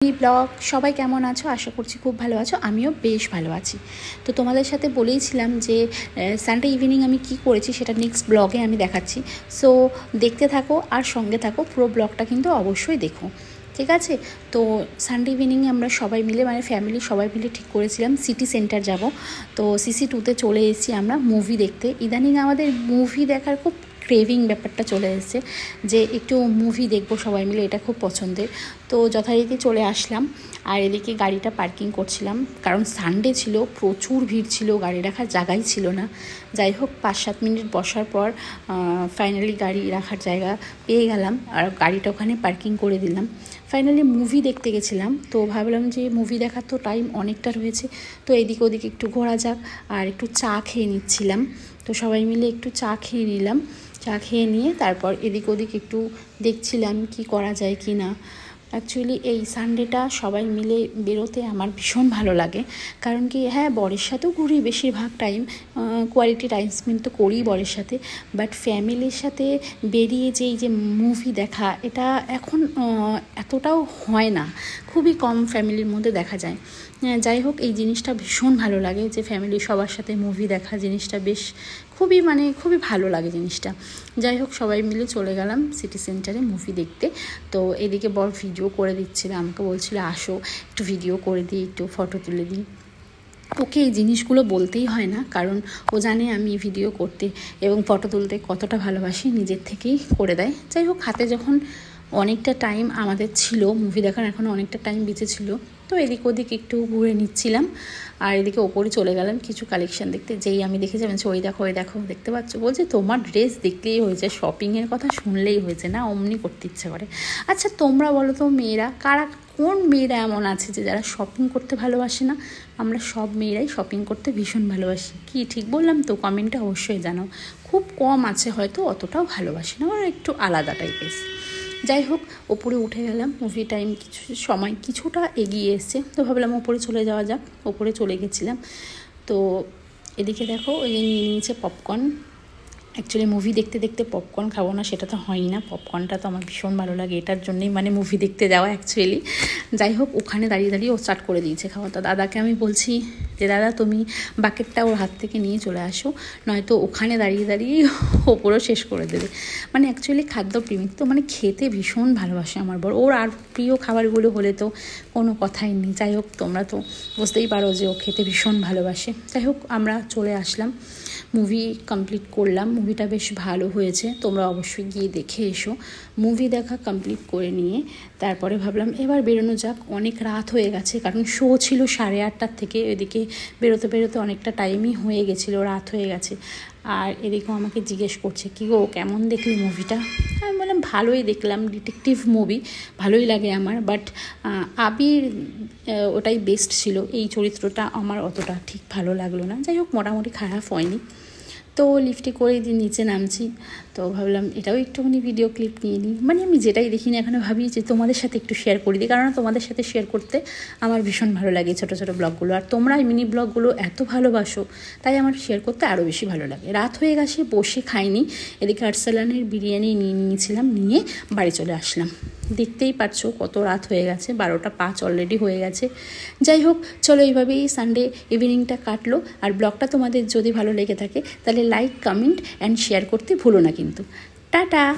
Blog সবাই কেমন আছো? আশা করছি খুব ভালো আছো, আমিও বেশ ভালো আছি। তো তোমাদের সাথে বলেইছিলাম যে সানডে ইভিনিং আমি কি করেছি সেটা নেক্সট ব্লগে আমি দেখাচ্ছি। সো দেখতে থাকো আর সঙ্গে থাকো, পুরো ব্লগটা কিন্তু অবশ্যই দেখো, ঠিক আছে? তো সানডে ইভিনিংয়ে আমরা সবাই মিলে মানে ফ্যামিলি সবাই মিলে ঠিক করেছিলাম সিটি সেন্টার যাব। তো CC2-তে চলে এসেছি আমরা মুভি দেখতে। ইদানিং আমাদের মুভি দেখার খুব ক্রেভিং ব্যাপারটা চলে এসেছে যে একটু মুভি দেখবো সবাই মিলে, এটা খুব পছন্দের। তো যথারীতি চলে আসলাম আর এদিকে গাড়িটা পার্কিং করছিলাম, কারণ সানডে ছিল, প্রচুর ভিড় ছিল, গাড়ি রাখার জায়গাই ছিল না। যাই হোক 5-7 মিনিট বসার পর ফাইনালি গাড়ি রাখার জায়গা পেয়ে গেলাম আর গাড়িটা ওখানে পার্কিং করে দিলাম। ফাইনালি মুভি দেখতে গেছিলাম, তো ভাবলাম যে মুভি দেখার তো টাইম অনেকটা রয়েছে, তো এদিকে ওদিকে একটু ঘোরা যাক। আর একটু চা খেয়ে নিচ্ছিলাম, তো সবাই মিলে একটু চা খেয়ে নিলাম। চা খেয়ে নিয়ে তারপর এদিক ওদিক একটু দেখছিলাম কি করা যায় কি না। অ্যাকচুয়ালি এই সানডেটা সবাই মিলে বেরোতে আমার ভীষণ ভালো লাগে, কারণ কি হ্যাঁ বরের সাথেও ঘুরি বেশিরভাগ টাইম, কোয়ালিটি টাইম স্পেন্ড তো করি বরের সাথে, বাট ফ্যামিলির সাথে বেরিয়ে যে এই যে মুভি দেখা এটা এখন এতটাও হয় না, খুবই কম ফ্যামিলির মধ্যে দেখা যায়। যাই হোক এই জিনিসটা ভীষণ ভালো লাগে যে ফ্যামিলি সবার সাথে মুভি দেখা জিনিসটা বেশ খুবই ভালো লাগে জিনিসটা। যাই হোক সবাই মিলে চলে গেলাম সিটি সেন্টারে মুভি দেখতে। তো এদিকে বর ভিডিও করে দিচ্ছিল, আমাকে বলছিল আসো একটু ভিডিও করে দিই, একটু ফটো তুলে দিই। ওকে এই জিনিসগুলো বলতেই হয় না, কারণ ও জানে আমি ভিডিও করতে এবং ফটো তুলতে কতটা ভালোবাসি, নিজের থেকেই করে দেয়। যাই হোক হাতে যখন অনেকটা টাইম আমাদের ছিল মুভি দেখার, এখন অনেকটা টাইম বেঁচে ছিল, তো এদিক ওদিক একটু ঘুরে নিচ্ছিলাম। আর এদিকে ওপরে চলে গেলাম কিছু কালেকশান দেখতে। যেই আমি দেখে যাবেন ওই দেখো দেখতে পাচ্ছ, বলছে তোমার ড্রেস দেখলেই হয়েছে, শপিংয়ের কথা শুনলেই হয়েছে না, অমনি করতে ইচ্ছে করে। আচ্ছা তোমরা বলো তো মেয়েরা কোন মেয়েরা এমন আছে যে যারা শপিং করতে ভালোবাসে না? আমরা সব মেয়েরাই শপিং করতে ভীষণ ভালোবাসি। কি ঠিক বললাম তো? কমেন্টে অবশ্যই জানাও। খুব কম আছে হয়তো অতটাও ভালোবাসে না, ওরা একটু আলাদা টাইপের। যাই হোক ওপরে উঠে গেলাম, মুভি টাইম কিছু সময় কিছুটা এগিয়ে এসছে, তো ভাবলাম ওপরে চলে যাওয়া যাক। ওপরে চলে গেছিলাম। তো এদিকে দেখো ওই যে নিয়ে নিয়েছে পপকর্ন। অ্যাকচুয়ালি মুভি দেখতে দেখতে পপকর্ন খাবো না সেটা তো হয়ই না, পপকর্নটা তো আমার ভীষণ ভালো লাগে, এটার জন্যই মানে মুভি দেখতে যাওয়া অ্যাকচুয়ালি। যাই হোক ওখানে দাঁড়িয়ে দাঁড়িয়ে ও স্টার্ট করে দিয়েছে খাওয়া। তো দাদাকে আমি বলছি যে দাদা তুমি বাকেটটা ওর হাত থেকে নিয়ে চলে আসো, নয়তো ওখানে দাঁড়িয়ে দাঁড়িয়ে ওপরও শেষ করে দেবে। মানে অ্যাকচুয়ালি খাদ্যপ্রেমিক তো, মানে খেতে ভীষণ ভালোবাসে আমার বর। ওর আর প্রিয় খাবারগুলো হলে তো কোনো কথাই নেই। যাই হোক তোমরা তো বুঝতেই পারো যে ও খেতে ভীষণ ভালোবাসে। যাই হোক আমরা চলে আসলাম, মুভি কমপ্লিট করলাম। মুভিটা বেশ ভালো হয়েছে, তোমরা অবশ্যই গিয়ে দেখে এসো। মুভি দেখা কমপ্লিট করে নিয়ে তারপরে ভাবলাম এবার বেরোনো যাক, অনেক রাত হয়ে গেছে, কারণ শো ছিল 8:30 থেকে, এদিকে বেরোতে বেরোতে অনেকটা টাইমই হয়ে গেছিলো, রাত হয়ে গেছে। আর এদিকেও আমাকে জিজ্ঞেস করছে কী গো কেমন দেখলি মুভিটা? আমি বললাম ভালোই দেখলাম, ডিটেকটিভ মুভি ভালোই লাগে আমার, বাট আবির ওটাই বেস্ট ছিল, এই চরিত্রটা আমার অতটা ঠিক ভালো লাগলো না। যাই হোক মোটামুটি খারাপ হয়নি। তো লিফটে করে নিচে নামছি, তো ভাবলাম এটাও একটুখানি ভিডিও ক্লিপ নিয়ে নিই। মানে আমি যেটাই দেখি না এখানে ভাবি যে তোমাদের সাথে একটু শেয়ার করে দিই, কারণ তোমাদের সাথে শেয়ার করতে আমার ভীষণ ভালো লাগে ছোটো ছোটো ব্লগগুলো, আর তোমরা এই মিনি ব্লগগুলো এত ভালোবাসো তাই আমার শেয়ার করতে আরও বেশি ভালো লাগে। রাত হয়ে গেছে, বসে খাইনি, এদিকে আরসালানের বিরিয়ানি নিয়ে নিয়েছিলাম, নিয়ে বাড়ি চলে আসলাম। দেখতেই পাচ্ছ কত রাত হয়ে গেছে, 12:05 অলরেডি হয়ে গেছে। যাই হোক চলো এইভাবেই সানডে ইভিনিংটা কাটলো। আর ব্লগটা তোমাদের যদি ভালো লেগে থাকে তাহলে লাইক, কমেন্ট অ্যান্ড শেয়ার করতে ভুলো না কিন্তু। টাটা।